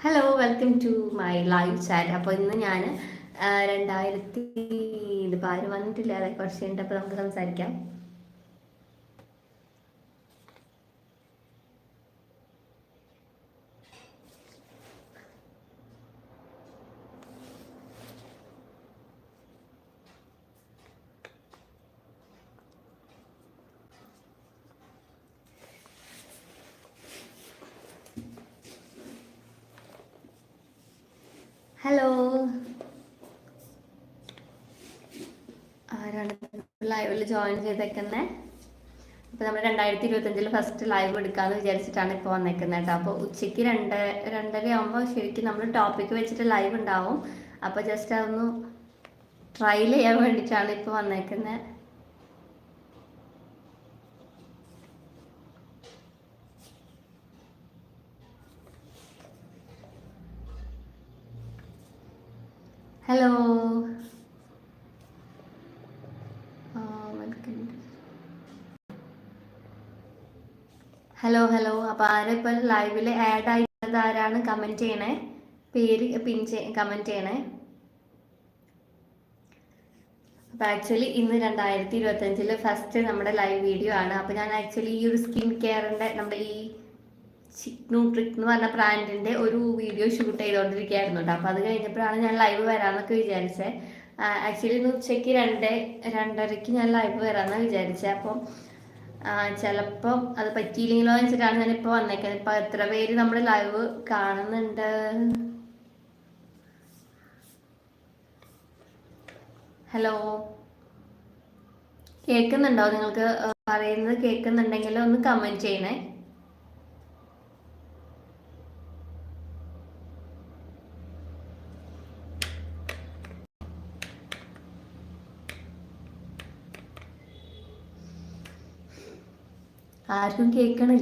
Hello welcome to my live chat. അപ്പോൾ ഇന്ന് ഞാൻ 2000 ഇതിപ്പോൾ ആരും വന്നിട്ടില്ല, അതെ കുറച്ച് കഴിഞ്ഞിട്ട് അപ്പോൾ നമുക്ക് സംസാരിക്കാം. ഹലോ, ആരാണ് ലൈവിൽ ജോയിൻ ചെയ്തേക്കുന്നത്? അപ്പോൾ നമ്മൾ 2025 ഫസ്റ്റ് ലൈവ് എടുക്കാമെന്ന് വിചാരിച്ചിട്ടാണ് ഇപ്പോൾ വന്നേക്കുന്നത് കേട്ടോ. അപ്പോൾ ഉച്ചയ്ക്ക് 2:30 ആകുമ്പോൾ ശരിക്കും നമ്മൾ ടോപ്പിക്ക് വെച്ചിട്ട് ലൈവ് ഉണ്ടാവും. അപ്പോൾ ജസ്റ്റ് അതൊന്ന് ട്രയൽ ചെയ്യാൻ വേണ്ടിയിട്ടാണ് ഇപ്പോൾ വന്നേക്കുന്നത്. Hello, hello hello. അപ്പോൾ ആരിപ്പോൾ ലൈവിൽ ആഡ് ആയിട്ടുള്ളത് ആരാണ്? കമൻറ്റ് ചെയ്യണേ, പേര് കമൻറ്റ് ചെയ്യണേ. അപ്പോൾ ആക്ച്വലി ഇന്ന് 2025 ഫസ്റ്റ് നമ്മുടെ ലൈവ് വീഡിയോ ആണ്. അപ്പോൾ ഞാൻ ആക്ച്വലി ഈ ഒരു സ്കിൻ കെയറിൻ്റെ നമ്മുടെ ഈ ന്യൂട്രിക് എന്ന് പറഞ്ഞ ബ്രാൻഡിൻ്റെ ഒരു വീഡിയോ ഷൂട്ട് ചെയ്തുകൊണ്ടിരിക്കുകയായിരുന്നു കേട്ടോ. അപ്പോൾ അത് കഴിഞ്ഞപ്പോഴാണ് ഞാൻ ലൈവ് വരാമെന്നൊക്കെ വിചാരിച്ചത്. ആക്ച്വലി ഇന്ന് ഉച്ചയ്ക്ക് 2:30 ഞാൻ ലൈവ് വരാമെന്നാണ് വിചാരിച്ചത്. അപ്പം ചിലപ്പം അത് പറ്റിയില്ലെങ്കിലോ എന്ന് വെച്ചിട്ടാണ് ഞാനിപ്പോൾ വന്നേക്കുന്നത്. ഇപ്പം എത്ര പേര് നമ്മുടെ ലൈവ് കാണുന്നുണ്ട്? ഹലോ, കേൾക്കുന്നുണ്ടോ? നിങ്ങൾക്ക് പറയുന്നത് കേൾക്കുന്നുണ്ടെങ്കിൽ ഒന്ന് കമൻറ്റ് ചെയ്യണേ. ആർക്കും കേൾക്കണില്ല.